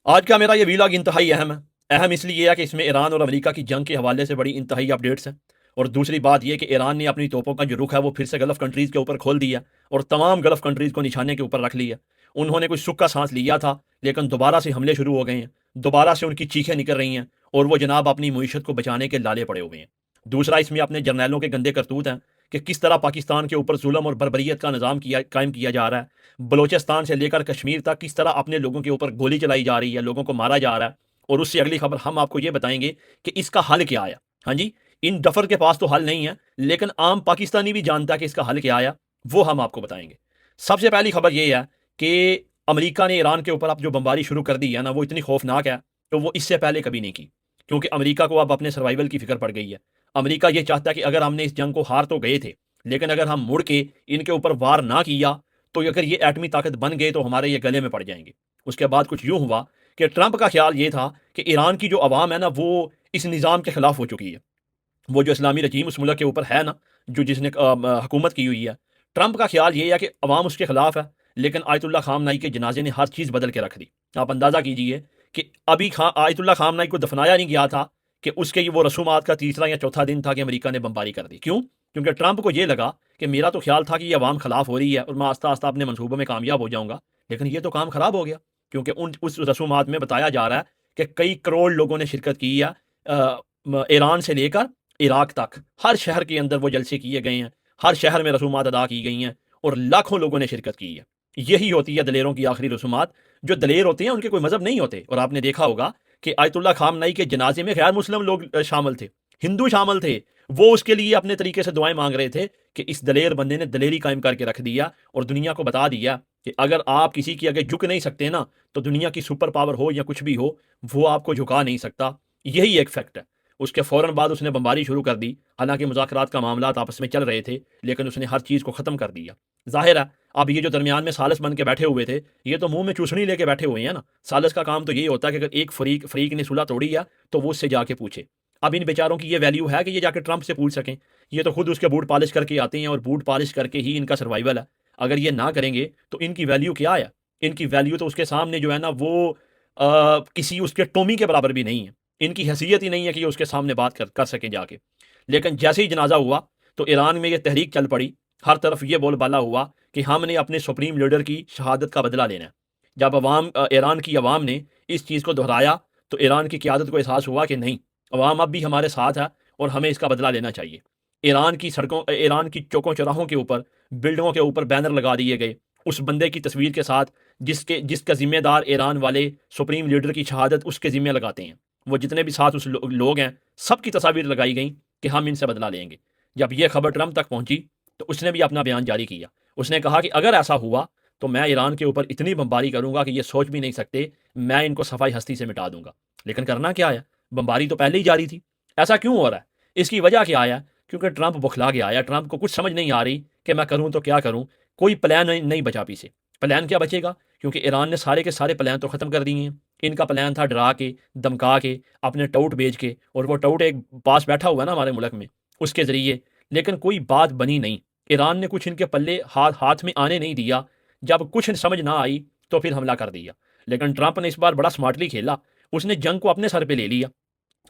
آج کا میرا یہ ویلاگ انتہائی اہم ہے۔ اہم اس لیے ہے کہ اس میں ایران اور امریکہ کی جنگ کے حوالے سے بڑی انتہائی اپڈیٹس ہیں، اور دوسری بات یہ کہ ایران نے اپنی توپوں کا جو رخ ہے وہ پھر سے گلف کنٹریز کے اوپر کھول دیا، اور تمام گلف کنٹریز کو نشانے کے اوپر رکھ لیا۔ انہوں نے کچھ سکھ کا سانس لیا تھا، لیکن دوبارہ سے حملے شروع ہو گئے ہیں، دوبارہ سے ان کی چیخیں نکل رہی ہیں، اور وہ جناب اپنی معیشت کو بچانے کے لالے پڑے ہوئے ہیں۔ دوسرا، اس میں اپنے جرنیلوں کے گندے کرتوت ہیں کہ کس طرح پاکستان کے اوپر ظلم اور بربریت کا نظام قائم کیا جا رہا ہے، بلوچستان سے لے کر کشمیر تک کس طرح اپنے لوگوں کے اوپر گولی چلائی جا رہی ہے، لوگوں کو مارا جا رہا ہے۔ اور اس سے اگلی خبر ہم آپ کو یہ بتائیں گے کہ اس کا حل کیا آیا۔ ہاں جی، ان ڈفر کے پاس تو حل نہیں ہے، لیکن عام پاکستانی بھی جانتا ہے کہ اس کا حل کیا آیا، وہ ہم آپ کو بتائیں گے۔ سب سے پہلی خبر یہ ہے کہ امریکہ نے ایران کے اوپر اب جو بمباری شروع کر دی ہے نا، وہ اتنی خوفناک ہے تو وہ اس سے پہلے کبھی نہیں کی، کیونکہ امریکہ کو اب اپنے سروائیول کی فکر پڑ گئی ہے۔ امریکہ یہ چاہتا ہے کہ اگر ہم نے اس جنگ کو ہار تو گئے تھے، لیکن اگر ہم مڑ کے ان کے اوپر وار نہ کیا تو اگر یہ ایٹمی طاقت بن گئے تو ہمارے یہ گلے میں پڑ جائیں گے۔ اس کے بعد کچھ یوں ہوا کہ ٹرمپ کا خیال یہ تھا کہ ایران کی جو عوام ہے نا، وہ اس نظام کے خلاف ہو چکی ہے، وہ جو اسلامی رجیم اس ملک کے اوپر ہے نا، جو جس نے حکومت کی ہوئی ہے۔ ٹرمپ کا خیال یہ ہے کہ عوام اس کے خلاف ہے، لیکن آیت اللہ خامنائی کے جنازے نے ہر چیز بدل کے رکھ دی۔ آپ اندازہ کیجئے کہ ابھی آیت اللہ خامنائی کو دفنایا نہیں گیا تھا کہ اس کے وہ رسومات کا تیسرا یا چوتھا دن تھا کہ امریکہ نے بمباری کر دی۔ کیوں؟ کیونکہ ٹرمپ کو یہ لگا کہ میرا تو خیال تھا کہ یہ عوام خلاف ہو رہی ہے اور میں آستہ آستہ اپنے منصوبوں میں کامیاب ہو جاؤں گا، لیکن یہ تو کام خراب ہو گیا، کیونکہ اس رسومات میں بتایا جا رہا ہے کہ کئی کروڑ لوگوں نے شرکت کی ہے، ایران سے لے کر عراق تک ہر شہر کے اندر وہ جلسے کیے گئے ہیں، ہر شہر میں رسومات ادا کی گئی ہیں، اور لاکھوں لوگوں نے شرکت کی ہے۔ یہی ہوتی ہے دلیروں کی آخری رسومات۔ جو دلیر ہوتے ہیں ان کے کوئی مذہب نہیں ہوتے، اور آپ نے دیکھا ہوگا کہ آیت اللہ خامنئی کے جنازے میں غیر مسلم لوگ شامل تھے، ہندو شامل تھے، وہ اس کے لیے اپنے طریقے سے دعائیں مانگ رہے تھے کہ اس دلیر بندے نے دلیری قائم کر کے رکھ دیا اور دنیا کو بتا دیا کہ اگر آپ کسی کی آگے جھک نہیں سکتے نا، تو دنیا کی سپر پاور ہو یا کچھ بھی ہو، وہ آپ کو جھکا نہیں سکتا۔ یہی ایک فیکٹ ہے۔ اس کے فوراً بعد اس نے بمباری شروع کر دی، حالانکہ مذاکرات کا معاملات آپس میں چل رہے تھے، لیکن اس نے ہر چیز کو ختم کر دیا۔ ظاہر ہے اب یہ جو درمیان میں سالس بن کے بیٹھے ہوئے تھے، یہ تو منہ میں چوسنی لے کے بیٹھے ہوئے ہیں نا۔ سالس کا کام تو یہی ہوتا ہے کہ اگر ایک فریق نے صلح توڑی ہے تو وہ اس سے جا کے پوچھے۔ اب ان بیچاروں کی یہ ویلیو ہے کہ یہ جا کے ٹرمپ سے پوچھ سکیں؟ یہ تو خود اس کے بوٹ پالش کر کے آتے ہیں، اور بوٹ پالش کر کے ہی ان کا سروائیول ہے۔ اگر یہ نہ کریں گے تو ان کی ویلیو کیا ہے؟ ان کی ویلیو تو اس کے سامنے جو ہے نا، وہ کسی اس کے ٹومی کے برابر بھی نہیں ہے۔ ان کی حیثیت ہی نہیں ہے کہ یہ اس کے سامنے بات کر سکیں جا کے۔ لیکن جیسے ہی جنازہ ہوا تو ایران میں یہ تحریک چل پڑی، ہر طرف یہ بول بالا ہوا کہ ہم نے اپنے سپریم لیڈر کی شہادت کا بدلہ لینا ہے۔ جب ایران کی عوام نے اس چیز کو دہرایا تو ایران کی قیادت کو احساس ہوا کہ نہیں، عوام اب بھی ہمارے ساتھ ہے اور ہمیں اس کا بدلہ لینا چاہیے۔ ایران کی چوکوں چوراہوں کے اوپر، بلڈنگوں کے اوپر بینر لگا دیے گئے اس بندے کی تصویر کے ساتھ جس کا ذمہ دار ایران والے سپریم لیڈر کی شہادت اس کے ذمہ لگاتے ہیں۔ وہ جتنے بھی ساتھ اس لوگ ہیں، سب کی تصاویر لگائی گئیں کہ ہم ان سے بدلہ لیں گے۔ جب یہ خبر ٹرمپ تک پہنچی تو اس نے بھی اپنا بیان جاری کیا۔ اس نے کہا کہ اگر ایسا ہوا تو میں ایران کے اوپر اتنی بمباری کروں گا کہ یہ سوچ بھی نہیں سکتے، میں ان کو صفائی ہستی سے مٹا دوں گا۔ لیکن کرنا کیا ہے؟ بمباری تو پہلے ہی جاری تھی۔ ایسا کیوں ہو رہا ہے؟ اس کی وجہ کیا ہے؟ کیونکہ ٹرمپ بخلا گیا ہے۔ ٹرمپ کو کچھ سمجھ نہیں آ رہی کہ میں کروں تو کیا کروں۔ کوئی پلان نہیں بچا پیچھے۔ پلان کیا بچے گا؟ کیونکہ ایران نے سارے کے سارے پلان تو ختم کر دیے ہیں۔ ان کا پلان تھا ڈرا کے، دمکا کے، اپنے ٹاؤٹ بیچ کے، اور وہ ٹاؤٹ ایک پاس بیٹھا ہوا ہے نا ہمارے ملک میں، اس کے ذریعے، لیکن کوئی بات بنی نہیں۔ ایران نے کچھ ان کے پلے ہاتھ میں آنے نہیں دیا۔ جب کچھ سمجھ نہ آئی تو پھر حملہ کر دیا۔ لیکن ٹرمپ نے اس بار بڑا سمارٹلی کھیلا۔ اس نے جنگ کو اپنے سر پہ لے لیا۔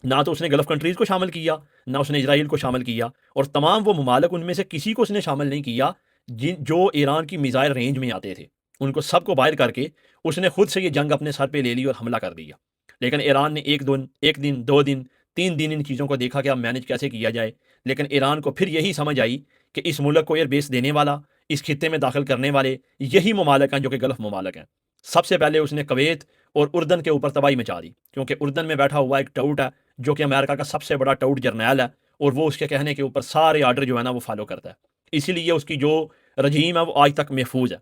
نہ تو اس نے گلف کنٹریز کو شامل کیا، نہ اس نے اسرائیل کو شامل کیا، اور تمام وہ ممالک، ان میں سے کسی کو اس نے شامل نہیں کیا جو ایران کی میزائل رینج میں آتے تھے۔ ان کو سب کو باہر کر کے اس نے خود سے یہ جنگ اپنے سر پہ لے لی اور حملہ کر دیا۔ لیکن ایران نے ایک دن، 2 دن، 3 دن ان چیزوں کو دیکھا کہ اب مینج کیسے کیا جائے۔ لیکن ایران کو پھر یہی سمجھ آئی کہ اس ملک کو ایئر بیس دینے والا، اس خطے میں داخل کرنے والے یہی ممالک ہیں جو کہ گلف ممالک ہیں۔ سب سے پہلے اس نے کویت اور اردن کے اوپر تباہی مچا دی، کیونکہ اردن میں بیٹھا ہوا ایک ٹاؤٹ ہے جو کہ امریکہ کا سب سے بڑا ٹاؤٹ جرنیل ہے، اور وہ اس کے کہنے کے اوپر سارے آرڈر جو ہے نا وہ فالو کرتا ہے۔ اسی لیے اس کی جو رجیم ہے وہ آج تک محفوظ ہے۔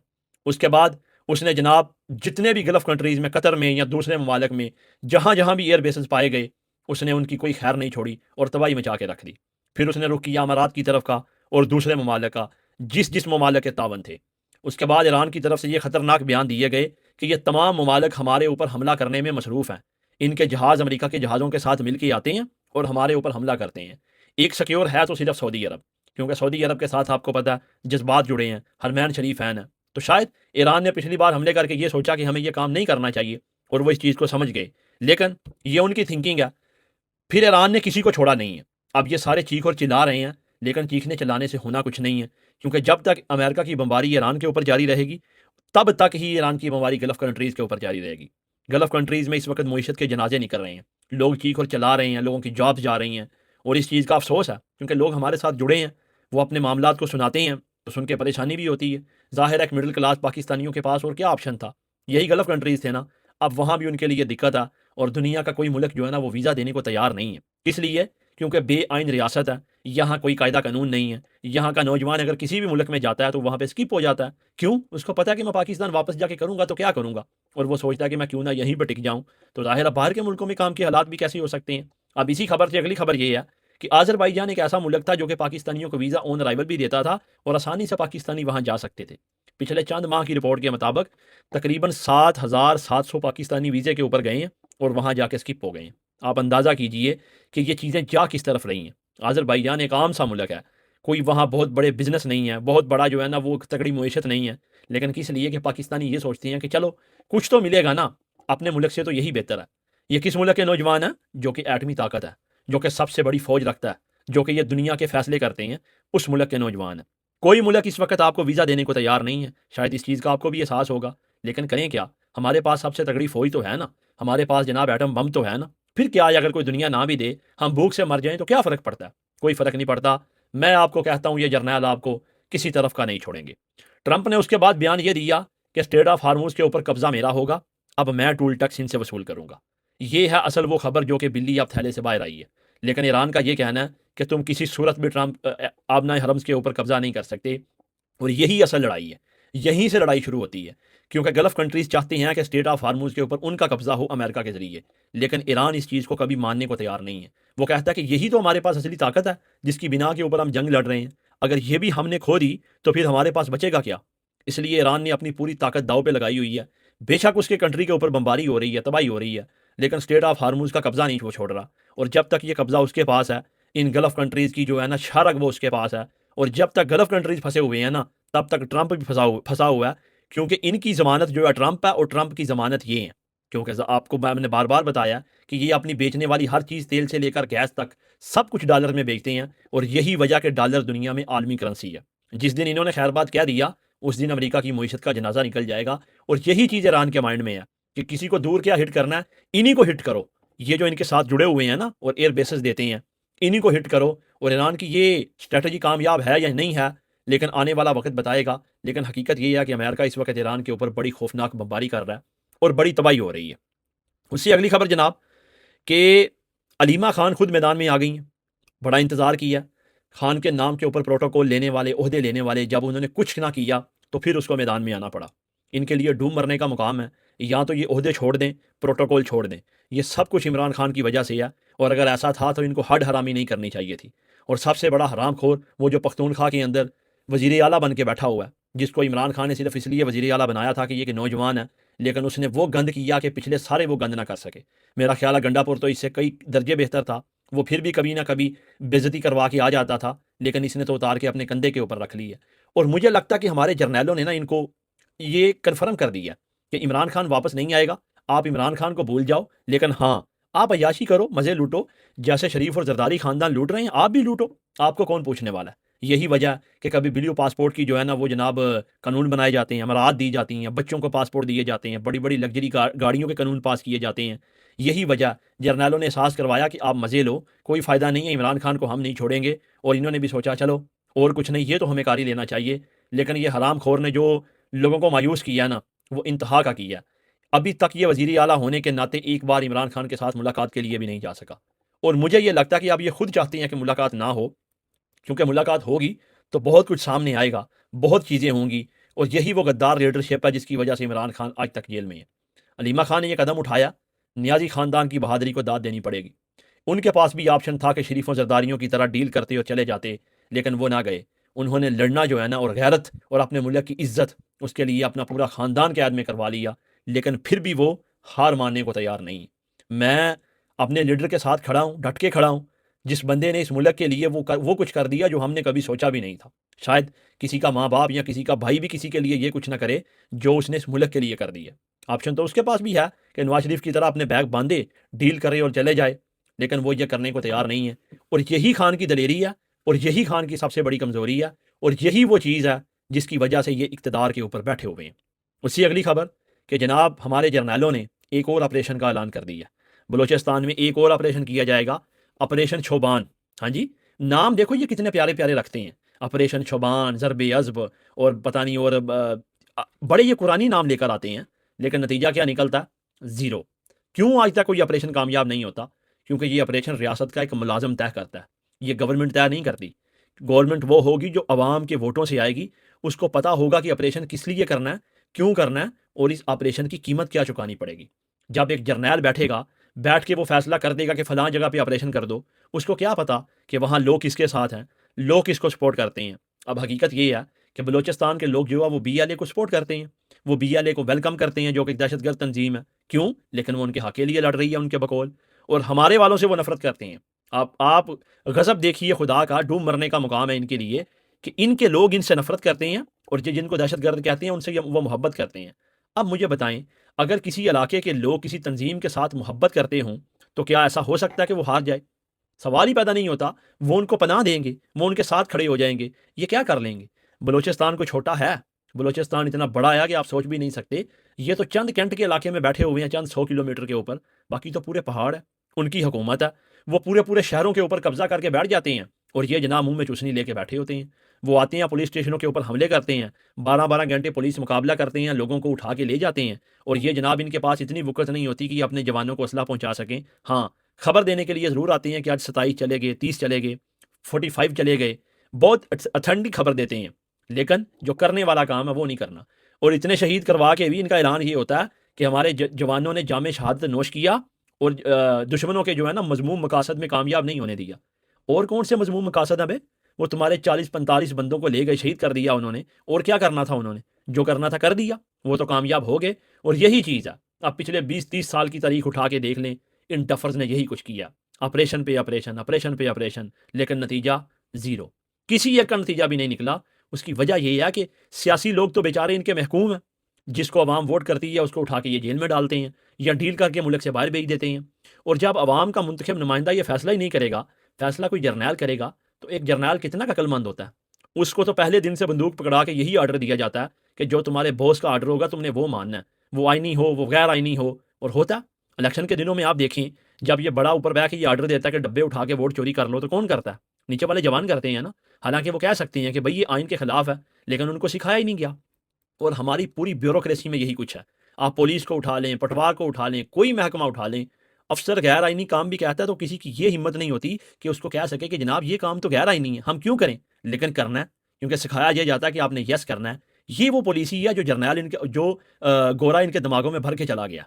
اس کے بعد اس نے جناب جتنے بھی گلف کنٹریز میں، قطر میں یا دوسرے ممالک میں جہاں جہاں بھی ایئر بیسز پائے گئے، اس نے ان کی کوئی خیر نہیں چھوڑی اور تباہی مچا کے رکھ دی۔ پھر اس نے رخ کیا امارات کی طرف کا اور دوسرے ممالک کا، جس ممالک کے تعاون تھے۔ اس کے بعد ایران کی طرف سے یہ خطرناک بیان دیے گئے کہ یہ تمام ممالک ہمارے اوپر حملہ کرنے میں مصروف ہیں۔ ان کے جہاز امریکہ کے جہازوں کے ساتھ مل کے آتے ہیں اور ہمارے اوپر حملہ کرتے ہیں۔ ایک سیکیور ہے تو صرف سعودی عرب، کیونکہ سعودی عرب کے ساتھ آپ کو پتہ ہے جذبات جڑے ہیں، حرمین شریف ہیں۔ تو شاید ایران نے پچھلی بار حملے کر کے یہ سوچا کہ ہمیں یہ کام نہیں کرنا چاہیے، اور وہ اس چیز کو سمجھ گئے، لیکن یہ ان کی تھنکنگ ہے۔ پھر ایران نے کسی کو چھوڑا نہیں ہے۔ اب یہ سارے چیخ اور چلا رہے ہیں، لیکن چیخنے چلانے سے ہونا کچھ نہیں ہے، کیونکہ جب تک امریکہ کی بمباری ایران کے اوپر جاری رہے گی، تب تک ہی ایران کی بمباری گلف کنٹریز کے اوپر جاری رہے گی۔ گلف کنٹریز میں اس وقت معیشت کے جنازے نکل رہے ہیں، لوگ چیخ اور چلا رہے ہیں، لوگوں کی جابس جا رہی ہیں، اور اس چیز کا افسوس ہے کیونکہ لوگ ہمارے ساتھ جڑے ہیں، وہ اپنے معاملات کو سناتے ہیں تو سن کے پریشانی بھی ہوتی ہے۔ ظاہر ہے ایک مڈل کلاس پاکستانیوں کے پاس اور کیا آپشن تھا، یہی گلف کنٹریز تھے نا۔ اب وہاں بھی ان کے لیے دقت ہے، اور دنیا کا کوئی ملک جو ہے نا وہ ویزا دینے کو تیار نہیں ہے، اس لیے کیونکہ بے آئین ریاست ہے، یہاں کوئی قاعدہ قانون نہیں ہے۔ یہاں کا نوجوان اگر کسی بھی ملک میں جاتا ہے تو وہاں پہ اسکپ ہو جاتا ہے، کیوں؟ اس کو پتا ہے کہ میں پاکستان واپس جا کے کروں گا تو کیا کروں گا، اور وہ سوچتا ہے کہ میں کیوں نہ یہیں پہ ٹک جاؤں۔ تو ظاہر ہے باہر کے ملکوں میں کام کے حالات بھی کیسے ہو سکتے ہیں۔ اب اسی خبر سے اگلی خبر یہ ہے کہ آذربائیجان ایک ایسا ملک تھا جو کہ پاکستانیوں کو ویزا آن ارائیول بھی دیتا تھا، اور آسانی سے پاکستانی وہاں جا سکتے تھے۔ پچھلے چند ماہ کی رپورٹ کے مطابق تقریباً 7,700 پاکستانی ویزے کے اوپر گئے ہیں اور وہاں جا کے اسکپ ہو گئے ہیں۔ آپ اندازہ کیجئے کہ یہ چیزیں جا کس طرف رہی ہیں۔ آذربائیجان ایک عام سا ملک ہے، کوئی وہاں بہت بڑے بزنس نہیں ہے، بہت بڑا جو ہے نا وہ تگڑی معیشت نہیں ہے، لیکن کس لیے کہ پاکستانی یہ سوچتے ہیں کہ چلو کچھ تو ملے گا نا، اپنے ملک سے تو یہی بہتر ہے۔ یہ کس ملک کے نوجوان ہیں؟ جو کہ ایٹمی طاقت ہے، جو کہ سب سے بڑی فوج رکھتا ہے، جو کہ یہ دنیا کے فیصلے کرتے ہیں، اس ملک کے نوجوان ہیں۔ کوئی ملک اس وقت آپ کو ویزا دینے کو تیار نہیں ہے، شاید اس چیز کا آپ کو بھی احساس ہوگا، لیکن کریں کیا؟ ہمارے پاس سب سے تگڑی فوج تو ہے نا، ہمارے پاس جناب ایٹم بم تو ہے نا۔ پھر کیا ہے اگر کوئی دنیا نہ بھی دے، ہم بھوک سے مر جائیں تو کیا فرق پڑتا ہے؟ کوئی فرق نہیں پڑتا۔ میں آپ کو کہتا ہوں یہ جرنیل آپ کو کسی طرف کا نہیں چھوڑیں گے۔ ٹرمپ نے اس کے بعد بیان یہ دیا کہ اسٹریٹ آف ہارموز کے اوپر قبضہ میرا ہوگا، اب میں ٹول ٹیکس ان سے وصول کروں گا۔ یہ ہے اصل وہ خبر جو کہ بلی اب تھیلے سے باہر آئی ہے، لیکن ایران کا یہ کہنا ہے کہ تم کسی صورت بھی ٹرمپ آبنائے حرمز کے اوپر قبضہ نہیں کر سکتے، اور یہی اصل لڑائی ہے، یہیں سے لڑائی شروع ہوتی ہے، کیونکہ گلف کنٹریز چاہتی ہیں کہ اسٹریٹ آف ہارموز کے اوپر ان کا قبضہ ہو امریکہ کے ذریعے، لیکن ایران اس چیز کو کبھی ماننے کو تیار نہیں ہے۔ وہ کہتا ہے کہ یہی تو ہمارے پاس اصلی طاقت ہے جس کی بنا کے اوپر ہم جنگ لڑ رہے ہیں، اگر یہ بھی ہم نے کھو دی تو پھر ہمارے پاس بچے گا کیا؟ اس لیے ایران نے اپنی پوری طاقت داؤ پہ لگائی ہوئی ہے۔ بے شک اس کے کنٹری کے اوپر بمباری ہو رہی ہے، تباہی ہو رہی ہے، لیکن اسٹریٹ آف ہارموز کا قبضہ نہیں وہ چھوڑ رہا، اور جب تک یہ قبضہ اس کے پاس ہے، ان گلف کنٹریز کی جو ہے نا شرک وہ اس کے پاس ہے، اور جب تک گلف کنٹریز پھنسے ہوئے ہیں نا تب تک ٹرمپ بھی پھنسا ہوا ہے، کیونکہ ان کی ضمانت جو ہے ٹرمپ ہے، اور ٹرمپ کی ضمانت یہ ہے، کیونکہ آپ کو میں نے بار بار بتایا کہ یہ اپنی بیچنے والی ہر چیز تیل سے لے کر گیس تک سب کچھ ڈالر میں بیچتے ہیں، اور یہی وجہ کہ ڈالر دنیا میں عالمی کرنسی ہے۔ جس دن انہوں نے خیر بات کہہ دیا اس دن امریکہ کی معیشت کا جنازہ نکل جائے گا، اور یہی چیز ایران کے مائنڈ میں ہے کہ کسی کو دور کیا ہٹ کرنا ہے، انہی کو ہٹ کرو۔ یہ جو ان کے ساتھ جڑے ہوئے ہیں نا اور ایئر بیسز دیتے ہیں، انہی کو ہٹ کرو، اور ایران کی یہ اسٹریٹجی کامیاب ہے یا نہیں ہے لیکن آنے والا وقت بتائے گا۔ لیکن حقیقت یہ ہے کہ امریکہ اس وقت ایران کے اوپر بڑی خوفناک بمباری کر رہا ہے اور بڑی تباہی ہو رہی ہے۔ اس سے اگلی خبر جناب کہ علیمہ خان خود میدان میں آ گئی ہیں۔ بڑا انتظار کیا خان کے نام کے اوپر پروٹوکول لینے والے، عہدے لینے والے، جب انہوں نے کچھ نہ کیا تو پھر اس کو میدان میں آنا پڑا۔ ان کے لیے ڈوب مرنے کا مقام ہے، یا تو یہ عہدے چھوڑ دیں، پروٹوکول چھوڑ دیں۔ یہ سب کچھ عمران خان کی وجہ سے ہے، اور اگر ایسا تھا تو ان کو ہڈ حرامی نہیں کرنی چاہیے تھی۔ اور سب سے بڑا حرام خور وہ جو پختونخوا کے اندر وزیر اعلیٰ بن کے بیٹھا ہوا ہے، جس کو عمران خان نے صرف اس لیے وزیر اعلیٰ بنایا تھا کہ یہ کہ نوجوان ہے، لیکن اس نے وہ گند کیا کہ پچھلے سارے وہ گند نہ کر سکے۔ میرا خیال ہے گنڈا پور تو اس سے کئی درجے بہتر تھا، وہ پھر بھی کبھی نہ کبھی بے عزتی کروا کے آ جاتا تھا، لیکن اس نے تو اتار کے اپنے کندھے کے اوپر رکھ لی ہے۔ اور مجھے لگتا ہے کہ ہمارے جرنیلوں نے نا ان کو یہ کنفرم کر دیا کہ عمران خان واپس نہیں آئے گا، آپ عمران خان کو بھول جاؤ، لیکن ہاں آپ عیاشی کرو، مزے لوٹو، جیسے شریف اور زرداری خاندان لوٹ رہے ہیں آپ بھی لوٹو، آپ کو کون پوچھنے والا ہے۔ یہی وجہ ہے کہ کبھی بلیو پاسپورٹ کی جو ہے نا وہ جناب قانون بنائے جاتے ہیں، امارات دی جاتی ہیں، بچوں کو پاسپورٹ دیے جاتے ہیں، بڑی بڑی لگژری گاڑیوں کے قانون پاس کیے جاتے ہیں۔ یہی وجہ جرنیلوں نے احساس کروایا کہ آپ مزے لو، کوئی فائدہ نہیں ہے، عمران خان کو ہم نہیں چھوڑیں گے، اور انہوں نے بھی سوچا چلو اور کچھ نہیں، یہ تو ہمیں کاری لینا چاہیے۔ لیکن یہ حرام خور نے جو لوگوں کو مایوس کیا نا وہ انتہا کا کیا۔ ابھی تک یہ وزیر اعلیٰ ہونے کے ناطے ایک بار عمران خان کے ساتھ ملاقات کے لیے بھی نہیں جا سکا، اور مجھے یہ لگتا ہے کہ اب یہ خود چاہتے ہیں کہ ملاقات نہ ہو، کیونکہ ملاقات ہوگی تو بہت کچھ سامنے آئے گا، بہت چیزیں ہوں گی، اور یہی وہ غدار لیڈرشپ ہے جس کی وجہ سے عمران خان آج تک جیل میں ہے۔ علیمہ خان نے یہ قدم اٹھایا، نیازی خاندان کی بہادری کو داد دینی پڑے گی۔ ان کے پاس بھی آپشن تھا کہ شریفوں زرداریوں کی طرح ڈیل کرتے اور چلے جاتے، لیکن وہ نہ گئے۔ انہوں نے لڑنا جو ہے نا، اور غیرت اور اپنے ملک کی عزت، اس کے لیے اپنا پورا خاندان قید میں کروا لیا، لیکن پھر بھی وہ ہار ماننے کو تیار نہیں۔ میں اپنے لیڈر کے ساتھ کھڑا ہوں، ڈٹ کے کھڑا ہوں، جس بندے نے اس ملک کے لیے وہ کچھ کر دیا جو ہم نے کبھی سوچا بھی نہیں تھا۔ شاید کسی کا ماں باپ یا کسی کا بھائی بھی کسی کے لیے یہ کچھ نہ کرے جو اس نے اس ملک کے لیے کر دیا۔ آپشن تو اس کے پاس بھی ہے کہ نواز شریف کی طرح اپنے بیگ باندھے ڈیل کرے اور چلے جائے، لیکن وہ یہ کرنے کو تیار نہیں ہے، اور یہی خان کی دلیری ہے، اور یہی خان کی سب سے بڑی کمزوری ہے، اور یہی وہ چیز ہے جس کی وجہ سے یہ اقتدار کے اوپر بیٹھے ہوئے ہیں۔ اسی اگلی خبر کہ جناب ہمارے جرنیلوں نے ایک اور آپریشن کا اعلان کر دیا، بلوچستان میں ایک اور آپریشن کیا جائے گا، آپریشن چھوبان۔ ہاں جی، نام دیکھو یہ کتنے پیارے پیارے رکھتے ہیں، آپریشن چھوبان، ضرب عزب، اور پتہ نہیں، اور بڑے یہ قرآنی نام لے کر آتے ہیں، لیکن نتیجہ کیا نکلتا ہے؟ زیرو۔ کیوں آج تک کوئی آپریشن کامیاب نہیں ہوتا؟ کیونکہ یہ آپریشن ریاست کا ایک ملازم طے کرتا ہے، یہ گورنمنٹ طے نہیں کرتی۔ گورنمنٹ وہ ہوگی جو عوام کے ووٹوں سے آئے گی، اس کو پتا ہوگا کہ آپریشن کس لیے کرنا ہے، کیوں کرنا ہے، اور اس آپریشن کی قیمت کیا چکانی پڑے گی۔ جب ایک جرنیل بیٹھے گا، بیٹھ کے وہ فیصلہ کر دے گا کہ فلاں جگہ پہ آپریشن کر دو، اس کو کیا پتا کہ وہاں لوگ کس کے ساتھ ہیں، لوگ کس کو سپورٹ کرتے ہیں۔ اب حقیقت یہ ہے کہ بلوچستان کے لوگ جو ہے وہ بی ایل اے کو سپورٹ کرتے ہیں، وہ بی ایل اے کو ویلکم کرتے ہیں، جو کہ دہشت گرد تنظیم ہے۔ کیوں؟ لیکن وہ ان کے حق کے لیے لڑ رہی ہے، ان کے بقول، اور ہمارے والوں سے وہ نفرت کرتے ہیں۔ آپ غضب دیکھیے خدا کا، ڈوب مرنے کا مقام ہے ان کے لیے کہ ان کے لوگ ان سے نفرت کرتے ہیں، اور جن کو دہشت گرد کہتے ہیں ان سے وہ محبت کرتے ہیں۔ اب مجھے بتائیں، اگر کسی علاقے کے لوگ کسی تنظیم کے ساتھ محبت کرتے ہوں تو کیا ایسا ہو سکتا ہے کہ وہ ہار جائے؟ سوال ہی پیدا نہیں ہوتا۔ وہ ان کو پناہ دیں گے، وہ ان کے ساتھ کھڑے ہو جائیں گے، یہ کیا کر لیں گے؟ بلوچستان کو چھوٹا ہے، بلوچستان اتنا بڑا ہے کہ آپ سوچ بھی نہیں سکتے۔ یہ تو چند کینٹ کے علاقے میں بیٹھے ہوئے ہیں، چند 100 کلومیٹر کے اوپر، باقی تو پورے پہاڑ ہے، ان کی حکومت ہے، وہ پورے شہروں کے اوپر قبضہ کر کے بیٹھ جاتے ہیں، اور یہ جناب منہ میں چوسنی لے کے بیٹھے ہوتے ہیں۔ وہ آتے ہیں پولیس اسٹیشنوں کے اوپر حملے کرتے ہیں، 12 گھنٹے پولیس مقابلہ کرتے ہیں، لوگوں کو اٹھا کے لے جاتے ہیں، اور یہ جناب ان کے پاس اتنی وقت نہیں ہوتی کہ یہ اپنے جوانوں کو اسلحہ پہنچا سکیں۔ ہاں، خبر دینے کے لیے ضرور آتے ہیں کہ آج 27 چلے گئے، 30 چلے گئے، 45 چلے گئے، بہت اتھینٹک خبر دیتے ہیں، لیکن جو کرنے والا کام ہے وہ نہیں کرنا۔ اور اتنے شہید کروا کے بھی ان کا اعلان یہ ہوتا ہے کہ ہمارے جوانوں نے جام شہادت نوش کیا، اور دشمنوں کے جو ہے نا مذموم مقاصد میں کامیاب نہیں ہونے دیا۔ اور کون سے مذموم مقاصد ہیں بے؟ وہ تمہارے 40-45 بندوں کو لے گئے، شہید کر دیا انہوں نے، اور کیا کرنا تھا انہوں نے؟ جو کرنا تھا کر دیا، وہ تو کامیاب ہو گئے۔ اور یہی چیز ہے، اب پچھلے 20-30 سال کی تاریخ اٹھا کے دیکھ لیں، ان ڈفرز نے یہی کچھ کیا، آپریشن پہ آپریشن، آپریشن پہ آپریشن، لیکن نتیجہ زیرو، کسی ایک کا نتیجہ بھی نہیں نکلا۔ اس کی وجہ یہ ہے کہ سیاسی لوگ تو بیچارے ان کے محکوم ہیں، جس کو عوام ووٹ کرتی ہے اس کو اٹھا کے یہ جیل میں ڈالتے ہیں، یا ڈیل کر کے ملک سے باہر بھیج دیتے ہیں۔ اور جب عوام کا منتخب نمائندہ یہ فیصلہ ہی نہیں کرے گا، فیصلہ کوئی جرنیل کرے گا، تو ایک جرنیل کتنا عقل مند ہوتا ہے؟ اس کو تو پہلے دن سے بندوق پکڑا کے یہی آرڈر دیا جاتا ہے کہ جو تمہارے بوس کا آرڈر ہوگا تم نے وہ ماننا ہے، وہ آئینی ہو، وہ غیر آئینی ہو۔ اور ہوتا ہے الیکشن کے دنوں میں، آپ دیکھیں جب یہ بڑا اوپر بیٹھ کے یہ آرڈر دیتا ہے کہ ڈبے اٹھا کے ووٹ چوری کر لو، تو کون کرتا ہے؟ نیچے والے جوان کرتے ہیں نا۔ حالانکہ وہ کہہ سکتے ہیں کہ بھئی یہ آئین کے خلاف ہے، لیکن ان کو سکھایا ہی نہیں گیا۔ اور ہماری پوری بیوروکریسی میں یہی کچھ ہے۔ آپ پولیس کو اٹھا لیں، پٹوار کو اٹھا لیں، کوئی محکمہ اٹھا لیں، افسر غیر آئینی کام بھی کہتا ہے تو کسی کی یہ ہمت نہیں ہوتی کہ اس کو کہہ سکے کہ جناب یہ کام تو غیر آئینی ہے، ہم کیوں کریں؟ لیکن کرنا ہے، کیونکہ سکھایا یہ جاتا ہے کہ آپ نے یس کرنا ہے۔ یہ وہ پالیسی ہے جو جرنیل ان کے جو گورا ان کے دماغوں میں بھر کے چلا گیا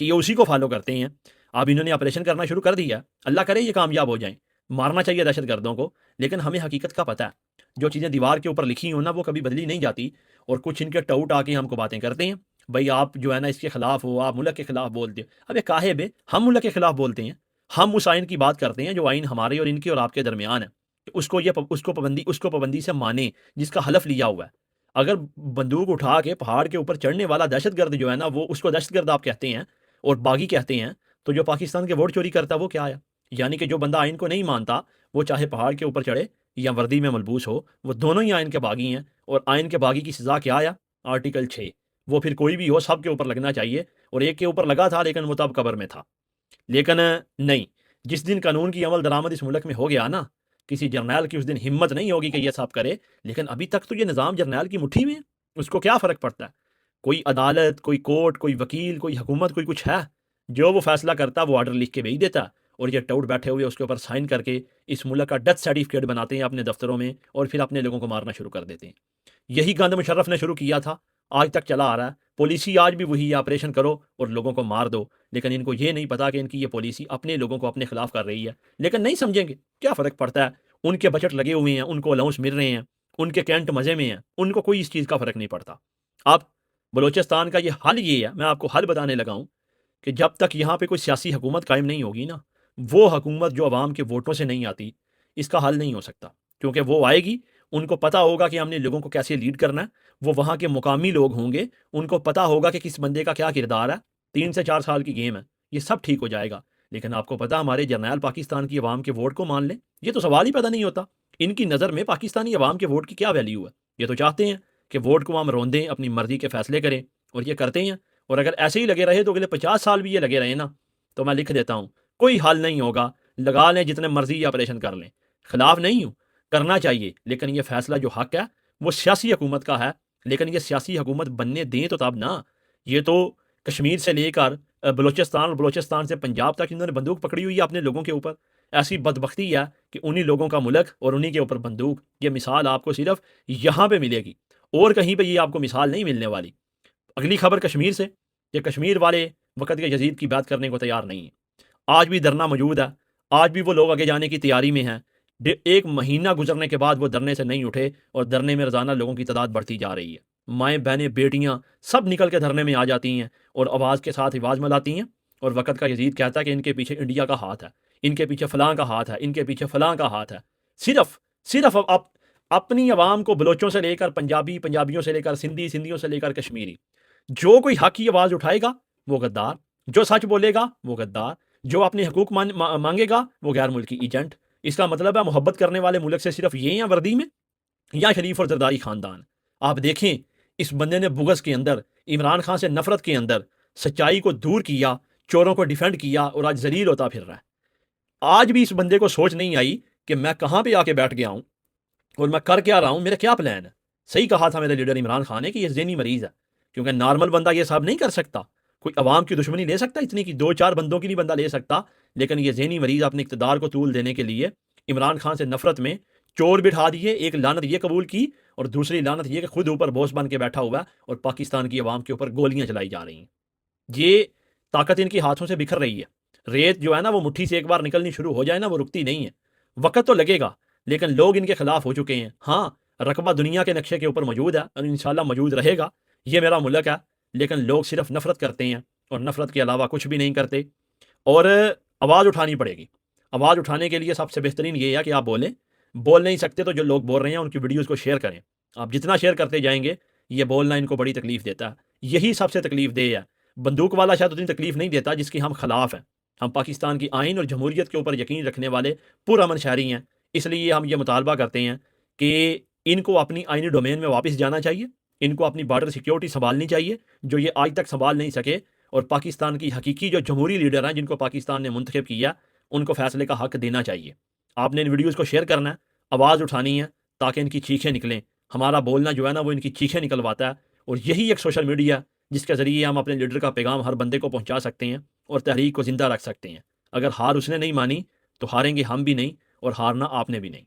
کہ یہ اسی کو فالو کرتے ہیں۔ اب انہوں نے آپریشن کرنا شروع کر دیا، اللہ کرے یہ کامیاب ہو جائیں۔ مارنا چاہیے دہشت گردوں کو، لیکن ہمیں حقیقت کا پتہ ہے، جو چیزیں دیوار کے اوپر لکھی ہوں نا وہ کبھی بدلی نہیں جاتی۔ اور کچھ ان کے ٹاؤٹ آ کے ہم کو باتیں کرتے ہیں، بھائی آپ جو ہے نا اس کے خلاف ہو، آپ ملک کے خلاف بولتے ہو۔ اب یہ کاہے بے، ہم ملک کے خلاف بولتے ہیں؟ ہم اس آئین کی بات کرتے ہیں جو آئین ہمارے اور ان کے اور آپ کے درمیان ہے، اس کو پابندی سے مانیں، جس کا حلف لیا ہوا ہے۔ اگر بندوق اٹھا کے پہاڑ کے اوپر چڑھنے والا دہشت گرد جو ہے نا، وہ اس کو دہشت گرد آپ کہتے ہیں اور باغی کہتے ہیں، تو جو پاکستان کے ووٹ چوری کرتا ہے وہ کیا ہے؟ یعنی کہ جو بندہ آئین کو نہیں مانتا، وہ چاہے پہاڑ کے اوپر چڑھے یا وردی میں ملبوس ہو، وہ دونوں ہی آئین کے باغی ہیں۔ اور آئین کے باغی کی سزا کیا ہے؟ آرٹیکل 6۔ وہ پھر کوئی بھی ہو، سب کے اوپر لگنا چاہیے۔ اور ایک کے اوپر لگا تھا لیکن وہ تب قبر میں تھا۔ لیکن نہیں، جس دن قانون کی عمل درآمد اس ملک میں ہو گیا نا، کسی جرنیل کی اس دن ہمت نہیں ہوگی کہ یہ سب کرے۔ لیکن ابھی تک تو یہ نظام جرنیل کی مٹھی میں ہے، اس کو کیا فرق پڑتا ہے؟ کوئی عدالت، کوئی کورٹ، کوئی وکیل، کوئی حکومت، کوئی کچھ ہے؟ جو وہ فیصلہ کرتا وہ آرڈر لکھ کے بھیج دیتا، اور یہ ٹاؤٹ بیٹھے ہوئے اس کے اوپر سائن کر کے اس ملک کا ڈیتھ سرٹیفکیٹ بناتے ہیں اپنے دفتروں میں، اور پھر اپنے لوگوں کو مارنا شروع کر دیتے ہیں۔ یہی گند مشرف نے شروع کیا تھا، آج تک چلا آ رہا ہے۔ پالیسی آج بھی وہی ہے، آپریشن کرو اور لوگوں کو مار دو۔ لیکن ان کو یہ نہیں پتا کہ ان کی یہ پالیسی اپنے لوگوں کو اپنے خلاف کر رہی ہے، لیکن نہیں سمجھیں گے، کیا فرق پڑتا ہے؟ ان کے بجٹ لگے ہوئے ہیں، ان کو الاؤنس مل رہے ہیں، ان کے کینٹ مزے میں ہیں، ان کو کوئی اس چیز کا فرق نہیں پڑتا۔ اب بلوچستان کا یہ حل یہ ہے، میں آپ کو حل بتانے لگا ہوں، کہ جب تک یہاں پہ کوئی سیاسی حکومت قائم نہیں ہوگی نا، وہ حکومت جو عوام کے ووٹوں سے نہیں آتی، اس کا حل نہیں ہو سکتا۔ کیونکہ وہ آئے گی، ان کو پتا ہوگا کہ ہم نے لوگوں کو کیسے لیڈ کرنا ہے، وہ وہاں کے مقامی لوگ ہوں گے، ان کو پتہ ہوگا کہ کس بندے کا کیا کردار ہے، 3 سے 4 سال کی گیم ہے، یہ سب ٹھیک ہو جائے گا۔ لیکن آپ کو پتہ ہمارے جرنیل پاکستان کی عوام کے ووٹ کو مان لیں، یہ تو سوال ہی پیدا نہیں ہوتا۔ ان کی نظر میں پاکستانی عوام کے ووٹ کی کیا ویلیو ہے؟ یہ تو چاہتے ہیں کہ ووٹ کو ہم روندیں، اپنی مرضی کے فیصلے کریں، اور یہ کرتے ہیں۔ اور اگر ایسے ہی لگے رہے تو اگلے 50 سال بھی یہ لگے رہے نا، تو میں لکھ دیتا ہوں کوئی حل نہیں ہوگا، لگا لیں جتنے مرضی یہ آپریشن کر لیں، خلاف نہیں ہوں، کرنا چاہیے، لیکن یہ فیصلہ جو حق ہے وہ سیاسی حکومت کا ہے۔ لیکن یہ سیاسی حکومت بننے دیں تو تب نا، یہ تو کشمیر سے لے کر بلوچستان، اور بلوچستان سے پنجاب تک انہوں نے بندوق پکڑی ہوئی ہے اپنے لوگوں کے اوپر۔ ایسی بدبختی ہے کہ انہی لوگوں کا ملک اور انہی کے اوپر بندوق۔ یہ مثال آپ کو صرف یہاں پہ ملے گی، اور کہیں پہ یہ آپ کو مثال نہیں ملنے والی۔ اگلی خبر کشمیر سے، کہ کشمیر والے وقت کے یزید کی بات کرنے کو تیار نہیں ہیں۔ آج بھی دھرنا موجود ہے، آج بھی وہ لوگ آگے جانے کی تیاری میں ہیں۔ ایک مہینہ گزرنے کے بعد وہ دھرنے سے نہیں اٹھے، اور دھرنے میں روزانہ لوگوں کی تعداد بڑھتی جا رہی ہے۔ مائیں بہنیں بیٹیاں سب نکل کے دھرنے میں آ جاتی ہیں، اور آواز کے ساتھ آواز ملاتی ہیں، اور وقت کا یزید کہتا ہے کہ ان کے پیچھے انڈیا کا ہاتھ ہے، ان کے پیچھے فلاں کا ہاتھ ہے، ان کے پیچھے فلاں کا ہاتھ ہے۔ صرف اپنی عوام کو، بلوچوں سے لے کر پنجابی، پنجابیوں سے لے کر سندھی، سندھیوں سے لے کر کشمیری، جو کوئی حق کی آواز اٹھائے گا وہ غدار، جو سچ بولے گا وہ غدار، جو اپنے حقوق مانگے گا وہ غیر ملکی ایجنٹ۔ اس کا مطلب ہے محبت کرنے والے ملک سے صرف یہ ہیں وردی میں، یا شریف اور زرداری خاندان۔ آپ دیکھیں اس بندے نے بغض کے اندر، عمران خان سے نفرت کے اندر، سچائی کو دور کیا، چوروں کو ڈیفینڈ کیا، اور آج ذلیل ہوتا پھر رہا ہے۔ آج بھی اس بندے کو سوچ نہیں آئی کہ میں کہاں پہ آ کے بیٹھ گیا ہوں اور میں کر کیا رہا ہوں، میرا کیا پلان ہے۔ صحیح کہا تھا میرے لیڈر عمران خان نے کہ یہ ذہنی مریض ہے، کیونکہ نارمل بندہ یہ سب نہیں کر سکتا۔ کوئی عوام کی دشمنی لے سکتا اتنی، کہ 2-4 بندوں کی نہیں بندہ لے سکتا، لیکن یہ ذہنی مریض اپنے اقتدار کو طول دینے کے لیے عمران خان سے نفرت میں چور بٹھا دیے۔ ایک لعنت یہ قبول کی، اور دوسری لعنت یہ کہ خود اوپر بوس بن کے بیٹھا ہوا ہے، اور پاکستان کی عوام کے اوپر گولیاں چلائی جا رہی ہیں۔ یہ طاقت ان کے ہاتھوں سے بکھر رہی ہے۔ ریت جو ہے نا وہ مٹھی سے ایک بار نکلنی شروع ہو جائے نا، وہ رکتی نہیں ہے۔ وقت تو لگے گا، لیکن لوگ ان کے خلاف ہو چکے ہیں۔ ہاں، رقبہ دنیا کے نقشے کے اوپر موجود ہے، اور انشاءاللہ موجود رہے گا، یہ میرا ملک ہے، لیکن لوگ صرف نفرت کرتے ہیں، اور نفرت کے علاوہ کچھ بھی نہیں کرتے۔ اور آواز اٹھانی پڑے گی۔ آواز اٹھانے کے لیے سب سے بہترین یہ ہے کہ آپ بول نہیں سکتے تو جو لوگ بول رہے ہیں ان کی ویڈیوز کو شیئر کریں۔ آپ جتنا شیئر کرتے جائیں گے، یہ بولنا ان کو بڑی تکلیف دیتا ہے، یہی سب سے تکلیف دہ ہے۔ بندوق والا شاید اتنی تکلیف نہیں دیتا جس کی ہم خلاف ہیں۔ ہم پاکستان کی آئین اور جمہوریت کے اوپر یقین رکھنے والے پرامن شہری ہیں، اس لیے ہم یہ مطالبہ کرتے ہیں کہ ان کو اپنی آئینی ڈومین میں واپس جانا چاہیے، ان کو اپنی بارڈر سیکیورٹی سنبھالنی چاہیے، جو یہ آج تک سنبھال نہیں سکے، اور پاکستان کی حقیقی جو جمہوری لیڈر ہیں جن کو پاکستان نے منتخب کیا، ان کو فیصلے کا حق دینا چاہیے۔ آپ نے ان ویڈیوز کو شیئر کرنا ہے، آواز اٹھانی ہے، تاکہ ان کی چیخیں نکلیں۔ ہمارا بولنا جو ہے نا وہ ان کی چیخیں نکلواتا ہے، اور یہی ایک سوشل میڈیا جس کے ذریعے ہم اپنے لیڈر کا پیغام ہر بندے کو پہنچا سکتے ہیں، اور تحریک کو زندہ رکھ سکتے ہیں۔ اگر ہار اس نے نہیں مانی تو ہاریں گے ہم بھی نہیں، اور ہارنا آپ نے بھی نہیں۔